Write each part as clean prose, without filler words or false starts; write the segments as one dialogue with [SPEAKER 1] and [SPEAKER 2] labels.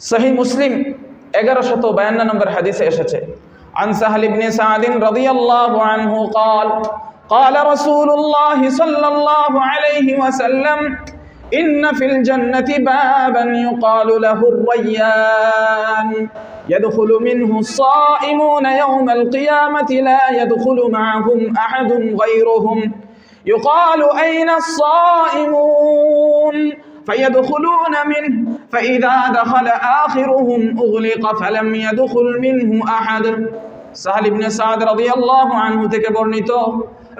[SPEAKER 1] সহি মুসলিম 1152 নম্বর হাদিসে এসেছে, আন সাহল ইবনে সাদ রাদিয়াল্লাহু আনহু قال قال رسول الله صلى الله عليه وسلم إن في الجنة بابا يقال له الريان يدخل منه الصائمون يوم القيامة لا يدخل معهم أحد غيرهم يقال أين الصائمون فيدخلون منه فإذا دخل آخرهم أغلق فلم يدخل منه أحد। সাহল ইবনে সাদ রাদিয়াল্লাহু আনহু থেকে বর্ণিত,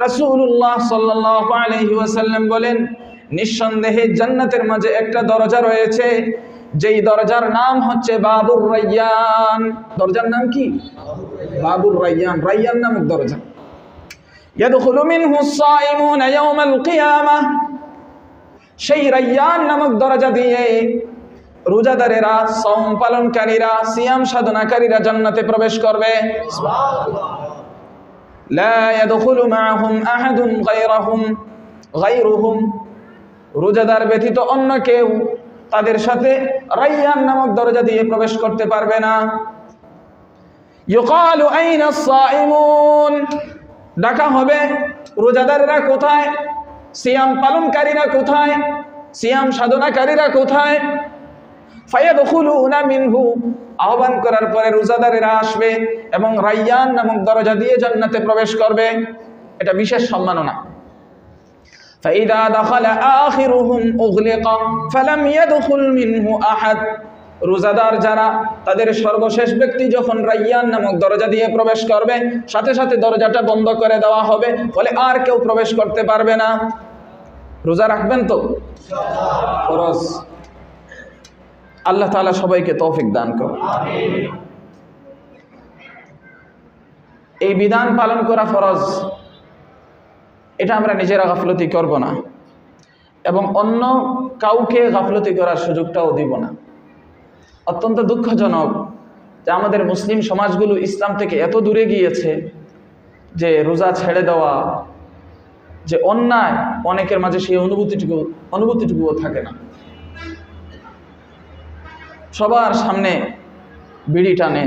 [SPEAKER 1] রাসূলুল্লাহ সাল্লাল্লাহু আলাইহি ওয়াসাল্লাম বলেন, নিঃসন্দেহে জান্নাতের মাঝে একটা দরজা রয়েছে, যেই দরজার নাম হচ্ছে বাবুর রায়্যান। দরজার নাম কি? বাবুর রায়্যান, রায়্যান নামক দরজা। ইয়াদখুলু মিনহু আস-সাইমুনা ইয়াওমাল কিয়ামাহ, সেই রায়্যান নামক দরজা দিয়ে রোজাদারেরা, সাওম পালনকারীরা, সিয়াম সাধনাকারীরা জান্নাতে প্রবেশ করবে। লা ইয়াদখুলু মাআহুম আহাদুন গায়রুহুম, রোজাদার ব্যতীত অন্য কেউ তাদের সাথে রায়্যান নামক দরজা দিয়ে প্রবেশ করতে পারবে না। ইউকালু আইনা আস-সাইমুন, ডাকা হবে রোজাদারেরা কোথায়, সিয়াম পালনকারীরা কোথায়, সিয়াম সাধনাকারীরা কোথায়। ফায়াদখুলুনা মিনহু, আহ্বান করার পরে রোজাদারেরা আসবে এবং রায়্যান নামক দরজা দিয়ে জান্নাতে প্রবেশ করবে। এটা বিশেষ সম্মাননা। فإذا دخل آخرهم أغلق فلم يدخل منه أحد, রোজাদার যারা, তাদের সর্বশেষ ব্যক্তি যখন রায়্যান নামক দরজা দিয়ে প্রবেশ করবে, সাথে সাথে দরজাটা বন্ধ করে দেওয়া হবে, ফলে আর কেউ প্রবেশ করতে পারবে না। রোজা রাখবেন তো? ফরজ। আল্লাহ তাআলা সবাইকে তৌফিক দান করুন। এই বিধান পালন করা ফরজ, এটা আমরা নিজেরা গাফলতি করব না এবং অন্য কাউকে গাফলতি করার সুযোগটাও দিব না। অত্যন্ত দুঃখজনক যে আমাদের মুসলিম সমাজগুলো ইসলাম থেকে এত দূরে গিয়েছে যে রোজা ছেড়ে দেওয়া যে অন্যায়, অনেকের মাঝে সেই অনুভূতিটুকুও থাকে না। সবার সামনে বিড়ি টানে,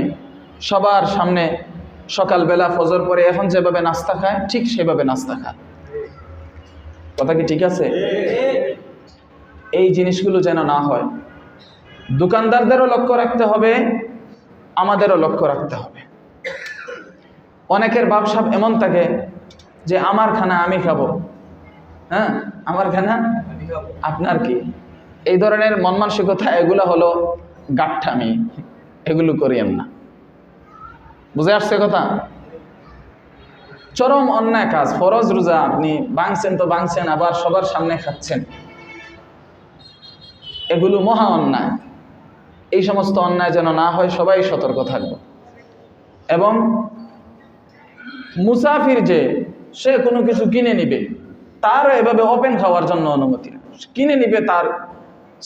[SPEAKER 1] সবার সামনে সকালবেলা ফজর পরে এখন যেভাবে নাস্তা খায় ঠিক সেভাবে নাস্তা খায়। কথা কি ঠিক আছে? এই জিনিসগুলো যেন না হয়। দোকানদারদেরও লক্ষ্য রাখতে হবে, আমাদেরও লক্ষ্য রাখতে হবে। অনেকের ব্যবসা এমন থাকে যে আমার খানা আমি খাবো, হ্যাঁ আমার খানা আপনার কি, এই ধরনের মন মানসিকতা, এগুলো হলো গাঠঠামি, এগুলো করিয়েন না। বুঝে আসছে কথা? চরম অন্যায় কাজ। ফরজ রোজা আপনি ভাঙছেন তো ভাঙছেন, আবার সবার সামনে খাচ্ছেন, এগুলো মহা অন্যায়। এই সমস্ত অন্যায় যেন না হয়, সবাই সতর্ক থাকবে। এবং মুসাফির যে সে কোনো কিছু কিনে নিবে, তার এভাবে ওপেন খাওয়ার জন্য অনুমতি নেই। কিনে নিবে, তার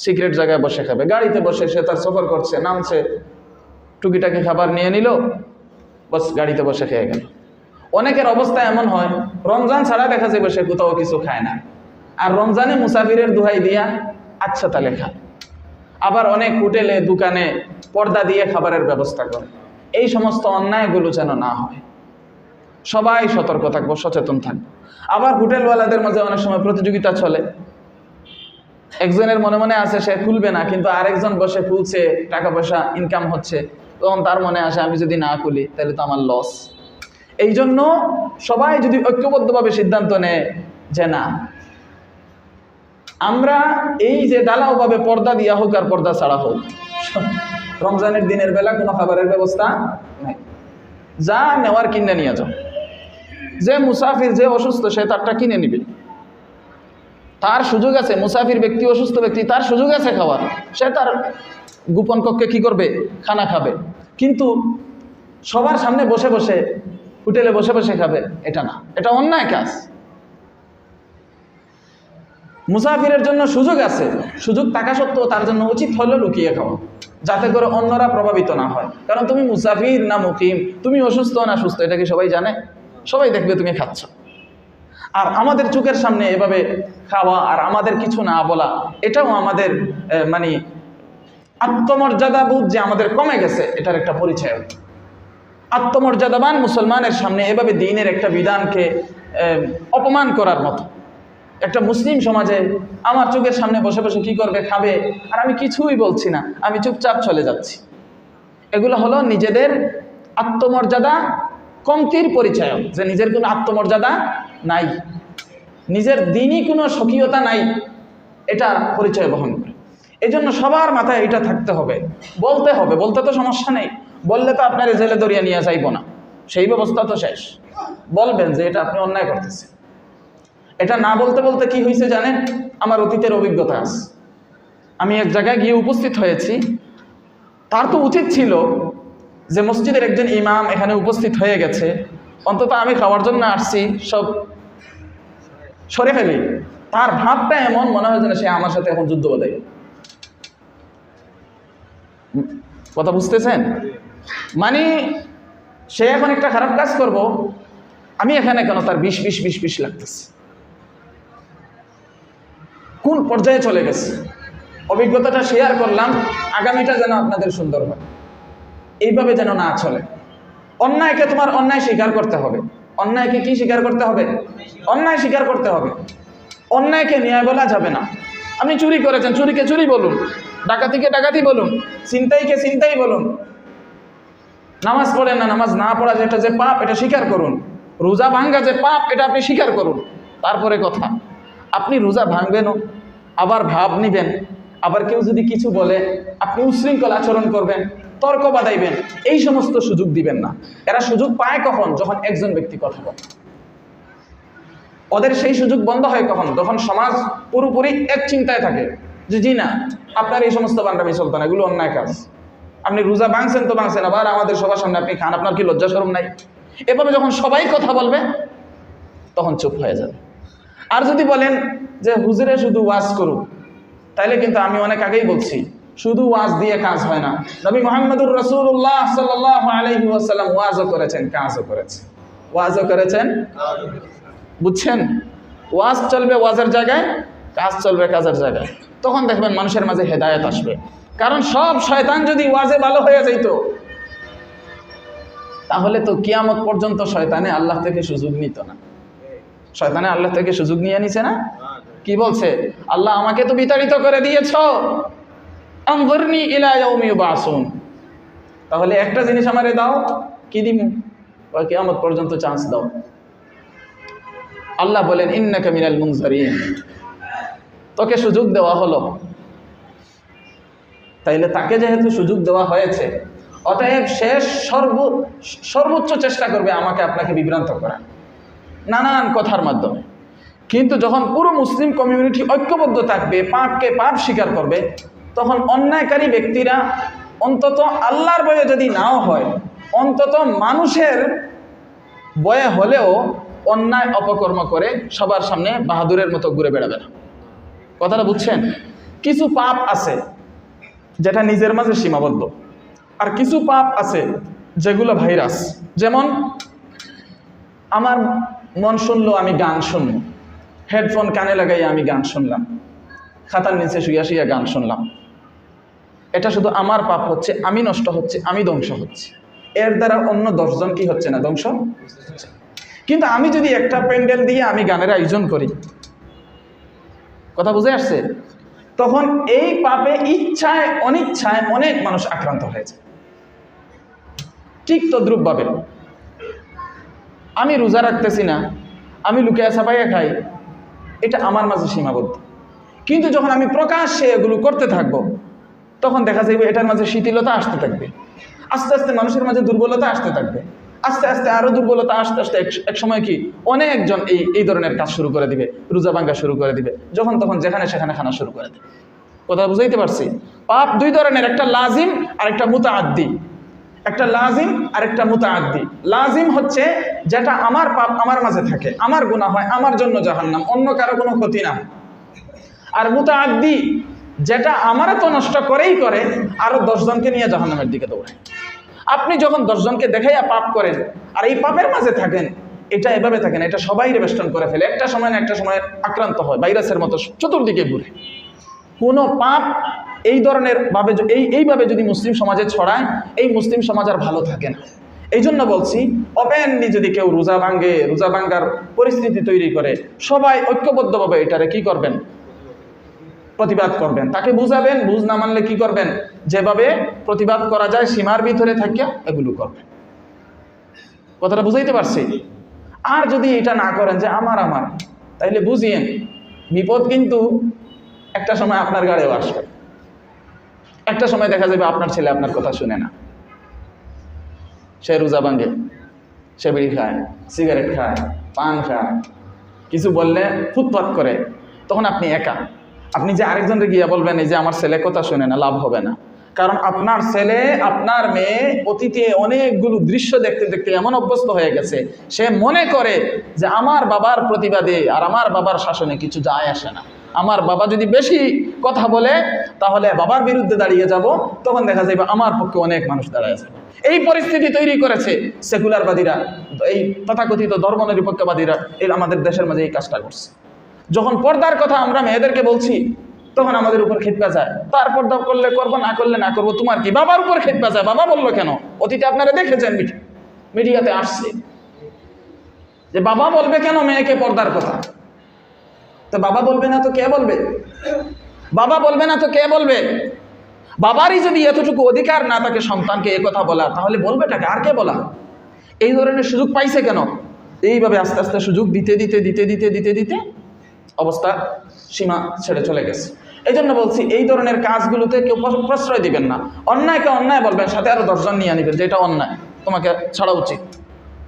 [SPEAKER 1] সিক্রেট জায়গায় বসে খাবে, গাড়িতে বসে সে তার সফর করছে, নামছে, টুকিটাকি খাবার নিয়ে নিল, বস গাড়িতে বসে খেয়ে গেল। অনেকের অবস্থা এমন হয়, রমজান ছাড়া দেখা যাবে সে কোথাও কিছু খায় না, আর রমজানে মুসাফিরের দোহাই দিয়া আচ্ছা তালে খায়। আবার অনেক হোটেলে দোকানে পর্দা দিয়ে খাবারের ব্যবস্থা করে। এই সমস্ত অন্যায়গুলো যেন না হয়, সবাই সতর্ক থাকবো, সচেতন থাকবো। আবার হোটেলওয়ালাদের মাঝে অনেক সময় প্রতিযোগিতা চলে। একজনের মনে মনে আছে সে খুলবে না, কিন্তু আরেকজন বসে খুলছে, টাকা পয়সা ইনকাম হচ্ছে, তখন তার মনে আসে আমি যদি না খুলি তাহলে তো আমার লস। এই জন্য সবাই যদি ঐক্যবদ্ধভাবে সিদ্ধান্ত নেয় যে না, আমরা এই যে ঢালাওভাবে পর্দা দিয়া হোক আর পর্দা ছাড়া হোক, রমজানের দিনের বেলা কোনো খাবারের ব্যবস্থা নাই, যা নেওয়ার কিনে নিয়ে যাও। যে মুসাফির, যে অসুস্থ, সে তারটা কিনে নিবে, তার সুযোগ আছে। মুসাফির ব্যক্তি, অসুস্থ ব্যক্তি, তার সুযোগ আছে খাওয়ার, সে তার গোপন কক্ষে কি করবে, খানা খাবে। কিন্তু সবার সামনে বসে বসে, হোটেলে বসে বসে খাবে, এটা না, এটা অন্যায় কাজ। মুসাফিরের জন্য সুযোগ আছে, সুযোগ থাকা সত্ত্বেও তার জন্য উচিত হলো লুকিয়ে খাওয়া, যাতে করে অন্যরা প্রভাবিত না হয়। কারণ তুমি মুসাফির না মুকিম, তুমি অসুস্থ না সুস্থ, এটা কি সবাই জানে? সবাই দেখবে তুমি খাচ্ছ। আর আমাদের চোখের সামনে এভাবে খাওয়া আর আমাদের কিছু না বলা, এটাও আমাদের মানে আত্মমর্যাদাবোধ যে আমাদের কমে গেছে এটার একটা পরিচয়। আত্মমর্যাদাবান মুসলমানের সামনে এভাবে দ্বীনের একটা বিধানকে অপমান করার মতো। একটা মুসলিম সমাজে আমার চোখের সামনে বসে বসে কি করবে, খাবে, আর আমি কিছুই বলছি না, আমি চুপচাপ চলে যাচ্ছি। এগুলো হলো নিজেদের আত্মমর্যাদা কমতির পরিচয়, যে নিজের কোনো আত্মমর্যাদা নাই, নিজের দিনই কোনো স্বকীয়তা নাই, এটা পরিচয় বহন করে। এই জন্য সবার মাথায় এটা থাকতে হবে, বলতে হবে। বলতে তো সমস্যা নেই, বললে তো আপনার জেলে দরিয়া নিয়ে যাইব না, সেই ব্যবস্থা তো শেষ। বলবেন যে এটা আপনি অন্যায় করতেছেন। এটা না বলতে বলতে কি হয়েছে জানেন, আমার অতীতের অভিজ্ঞতা আছে। আমি এক জায়গায় গিয়ে উপস্থিত হয়েছি, তার তো উচিত ছিল যে মসজিদের একজন ইমাম এখানে উপস্থিত হয়ে গেছে, অন্তত আমি খাওয়ার জন্য আসছি সব সরে ফেলি। তার ভাবটা এমন মনে হয় যেন সে আমার সাথে এখন যুদ্ধ বাধাই। কথা বুঝতেছেন? মানে সে এখন একটা খারাপ কাজ করব, আমি এখানে কেন তার 20 লাগতেছে। কোন পর্যায়ে চলে গেছে? অভিজ্ঞতাটা শেয়ার করলাম, আগামীটা যেন আপনাদের সুন্দর হয়। এইভাবে যেন না চলে। অন্যায়কে তোমার অন্যায় স্বীকার করতে হবে। অন্যায়কে কি স্বীকার করতে হবে? অন্যায় স্বীকার করতে হবে। অন্যায়কে ন্যায় বলা যাবে না। আপনি চুরি করেছেন, চুরিকে চুরি বলুন, ডাকাতিকে ডাকাতি বলুন, ছিনতাইকে ছিনতাই বলুন। নামাজ পড়েন না, নামাজ না পড়া যেটা যে পাপ এটা স্বীকার করুন। রোজা ভাঙ্গা যে পাপ এটা আপনি স্বীকার করুন। তারপরে কথা, আপনি রোজা ভাঙবেনও, আবার ভাব নিবেন, আবার কেউ যদি কিছু বলে আপনি উশৃঙ্খল আচরণ করবেন, তর্ক বাদাইবেন, এই সমস্ত সুযোগ দিবেন না। এরা সুযোগ পায় কখন? যখন একজন ব্যক্তি কথা বলে। ওদের সেই সুযোগ বন্ধ হয় কখন? যখন সমাজ পুরোপুরি এক চিন্তায় থাকে যে জি না, আপনার এই সমস্ত বান্ডামি চলতো না, এগুলো অন্যায় কাজ। আপনি রোজা ভাঙছেন তো ভাঙছেন, আবার আমাদের সবার সামনে আপনি খান, আপনার কি লজ্জা শরম নাই? এভাবে যখন সবাই কথা বলবে তখন চুপ হয়ে যাবে। আর যদি বলেন যে হুজুরে শুধু ওয়াজ করুক, তাইলে কিন্তু আমি অনেক আগেই বলছি, শুধু ওয়াজ দিয়ে কাজ হয় না। নবী মুহাম্মদুর রাসূলুল্লাহ সাল্লাল্লাহু আলাইহি ওয়াসাল্লাম ওয়াজও করেছেন, কাজও করেছেন। ওয়াজও করেছেন, বুঝছেন? ওয়াজ চলবে ওয়াজের জায়গায়, কাজ চলবে কাজের জায়গায়। তখন দেখবেন মানুষের মাঝে হেদায়েত আসবে। কারণ সব শয়তান যদি ওয়াজে ভালো হয়ে যাইত, তাহলে তো কিয়ামত পর্যন্ত শয়তানে আল্লাহ থেকে সুযোগ নিত না। শয়তানে আল্লাহ থেকে সুযোগ নিয়ে নিছে না? কি বলছে? আল্লাহ আমাকে তো বিতাড়িত করে দিয়েছ, আনযুরনি ইলা ইয়াউমি ইউবাসুন। তাহলে একটা জিনিস আমারে দাও, কি দিমু? কিয়ামত পর্যন্ত চান্স দাও। আল্লাহ বলেন ইন্নাকা মিনাল মুনজারিন, তোকে সুযোগ দেওয়া হলো। তাইলে তাকে যেহেতু সুযোগ দেওয়া হয়েছে, অতএব শেষ সর্বোচ্চ চেষ্টা করবে আমাকে আপনাকে বিভ্রান্ত করা নানান কথার মাধ্যমে। কিন্তু যখন পুরো মুসলিম কমিউনিটি ঐক্যবদ্ধ থাকবে, পাপকে পাপ স্বীকার করবে, তখন অন্যায়কারী ব্যক্তিরা অন্তত আল্লাহর ভয়ে যদি নাও হয়, অন্তত মানুষের ভয়ে হলেও অন্যায় অপকর্ম করে সবার সামনে বাহাদুরের মতো ঘুরে বেড়াবে না। কথাটা বুঝছেন? কিছু পাপ আছে যেটা নিজের মাঝে সীমাবদ্ধ, আর কিছু পাপ আছে যেগুলো ভাইরাস। যেমন আমার মন শুনলো আমি গান শুনলাম, হেডফোন কানে লাগাই আমি গান শুনলাম, খাতার নিচে শুইয়া শুইয়া গান শুনলাম। এটা শুধু আমার পাপ হচ্ছে, আমি নষ্ট হচ্ছে, আমি ধ্বংস হচ্ছে। এর দ্বারা অন্য 10 জন কি হচ্ছে না? ধ্বংস। কিন্তু আমি যদি একটা প্যান্ডেল দিয়ে আমি গানের আয়োজন করি, কথা বুঝে আসছে? তখন এই পাপে ইচ্ছায় অনিচ্ছায় অনেক মানুষ আক্রান্ত হয়েছে। ঠিক তদ্রূপভাবে আমি রোজা রাখতেছি না, আমি লুকিয়ে ছাপাইয়া খাই, এটা আমার মাঝে সীমাবদ্ধ। কিন্তু যখন আমি প্রকাশ্যে এগুলো করতে থাকবো, তখন দেখা যাবে এটার মাঝে শিথিলতা আসতে থাকবে, আস্তে আস্তে মানুষের মাঝে দুর্বলতা আসতে থাকবে, আস্তে আস্তে আরো দুর্বলতা আসতে আসতে এক সময় কি অনেকজন এই ধরনের কাজ শুরু করে দিবে, রোজা ভাঙ্গা শুরু করে দিবে, যখন তখন যেখানে সেখানে খানা শুরু করে দিবে। কথা বুঝাইতে পারছি? পাপ দুই ধরনের, একটা লাজিম আর একটা মুতাআদ্দি। একটা লাজিম আর একটা মুতাআদ্দি। লাজিম হচ্ছে যেটা আমার পাপ আমার মাঝে থাকে, আমার গুনাহ হয়, আমার জন্য জাহান্নাম, অন্য কারো কোনো ক্ষতি না। আর মুতাআদ্দি যেটা আমারও তো নষ্ট করেই করে, আরো 10 জনকে নিয়ে জাহান্নামের দিকে দৌড়ায়। আপনি যখন 10 জনকে দেখাইয়া পাপ করেন আর এই পাপের মাঝে থাকেন, এটা এভাবে থাকেন, এটা সবাই বেষ্টন করে ফেলে, একটা সময় না একটা সময় আক্রান্ত হয়, ভাইরাসের মতো চতুর্দিকে ঘুরে। কোনো পাপ এই ধরনের ভাবে এইভাবে যদি মুসলিম সমাজে ছড়ায়, এই মুসলিম সমাজ আর ভালো থাকে না। এই জন্য বলছি, ওপেনলি যদি কেউ রোজা ভাঙ্গার পরিস্থিতি তৈরি করে, সবাই ঐক্যবদ্ধভাবে এটারে কি করবেন? প্রতিবাদ করবেন, তাকে বুঝাবেন। বুঝ না মানলে কি করবেন? যেভাবে প্রতিবাদ করা যায় সীমার ভিতরে থাকিয়া এগুলো করবেন। কথাটা বুঝাইতে পারছি? আর যদি এটা না করেন যে আমার তাইলে বুঝিয়েন বিপদ কিন্তু একটা সময় আপনার গাড়িও আসবে। একটা সময় দেখা যাবে আপনার ছেলে আপনার কথা শুনে না, সে রোজা ভাঙ্গে, সে বিড়ি খায়, সিগারেট খায়, পান খায়, কিছু বললে ফুটপাত করে, তখন আপনি একা। আপনি যে আরেকজনকে গিয়া বলবেন এই যে আমার ছেলে কথা শুনে না, লাভ হবে না। কারণ আপনার ছেলে, আপনার মেয়ে অতীতে অনেকগুলো দৃশ্য দেখতে দেখতে এমন অভ্যস্ত হয়ে গেছে, সে মনে করে যে আমার বাবার প্রতিবাদে আর আমার বাবার শাসনে কিছু যায় আসে না। আমার বাবা যদি বেশি কথা বলে তাহলে বাবার বিরুদ্ধে দাঁড়িয়ে যাব, তখন দেখা যাবে আমার পক্ষে অনেক মানুষ দাঁড়ায় যাবে। এই পরিস্থিতি তৈরি করেছে সেকুলারবাদীরা, এই তথাকথিত ধর্মনিরপেক্ষবাদীরা আমাদের দেশের মাঝে এই কাজটা করছে। যখন পর্দার কথা আমরা মেয়েদেরকে বলছি তখন আমাদের উপর খেপা যায়, তার পর্দা করলে করবো, না করলে না করবো, তোমার কি? বাবার উপর খেপা যায়, বাবা বললো কেন? অতীতে আপনারা দেখেছেন মিডিয়াতে আসছে যে বাবা বলবে কেন মেয়েকে পর্দার কথা? তো বাবা বলবে না তো কে বলবে? বাবা বলবে না তো কে বলবে? বাবারই যদি এতটুকু অধিকার না থাকে সন্তানকে এ কথা বলা, তাহলে বলবেটাকে আর কে বলা? এই ধরনের সুযোগ পাইছে কেন? এইভাবে আস্তে আস্তে সুযোগ দিতে দিতে দিতে দিতে দিতে দিতে অবস্থা সীমা ছেড়ে চলে গেছে। এই জন্য বলছি, এই ধরনের কাজগুলোতে কেউ প্রশ্রয় দিবেন না। অন্যায়কে অন্যায় বলবেন, সাথে আরো 10 জন নিয়ে নিবেন যে এটা অন্যায়, তোমাকে ছাড়া উচিত,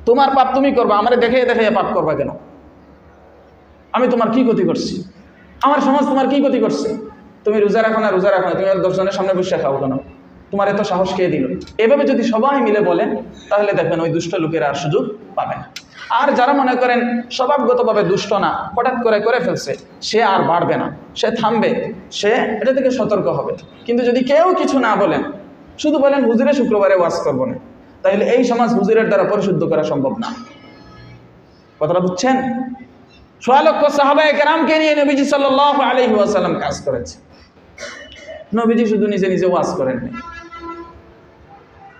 [SPEAKER 1] তোমার পাপ তুমি করবা, আমারে দেখে দেখে পাপ করবা কেন? আমি তোমার কি ক্ষতি করছি? আমার সমাজ তোমার কি ক্ষতি করছে? তুমি রোজা রাখো না, তুমি 10 জনের সামনে বসে খাও কেন? তোমার এত সাহস কে দিল? এভাবে যদি সবাই মিলে বলেন তাহলে দেখবেন ওই দুষ্ট লোকেরা আর সুযোগ পাবে না। আর যারা মনে করেন স্বভাবগতভাবে দুষ্ট না, হঠাৎ করে ফেলছে, সে আর বাড়বে না, সে থামবে, সে এটা থেকে সতর্ক হবে। কিন্তু যদি কেউ কিছু না বলেন, শুধু বলেন হুজুরে শুক্রবারে ওয়াজ করবো না, তাহলে এই সমাজ হুজুরের দ্বারা পরিশুদ্ধ করা সম্ভব না। কথাটা বুঝছেন? 6 লক্ষ সাহাবায়ে কেরামকে নিয়ে নবীজি সাল্লাল্লাহু আলাইহি ওয়াসাল্লাম কাজ করেছে। নবীজি শুধু নিজে নিজে ওয়াজ করেননি।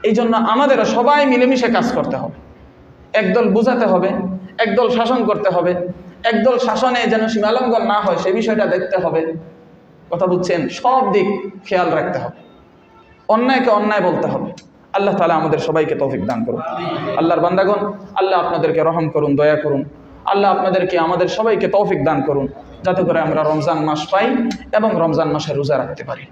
[SPEAKER 1] এই জন্য আমাদেরও সবাই মিলেমিশে কাজ করতে হবে। একদল বুঝাতে হবে, একদল শাসন করতে হবে, একদল শাসনে যেন সীমালঙ্ঘন না হয় সে বিষয়টা দেখতে হবে। কথা বুঝছেন? সব দিক খেয়াল রাখতে হবে, অন্যায়কে অন্যায় বলতে হবে। আল্লাহ তাআলা আমাদের সবাইকে তৌফিক দান করুন। আল্লাহর বান্দাগণ, আল্লাহ আপনাদেরকে রহম করুন, দয়া করুন। আল্লাহ আপনাদেরকে, আমাদের সবাইকে তৌফিক দান করুন, যাতে করে আমরা রমজান মাস পাই এবং রমজান মাসে রোজা রাখতে পারি।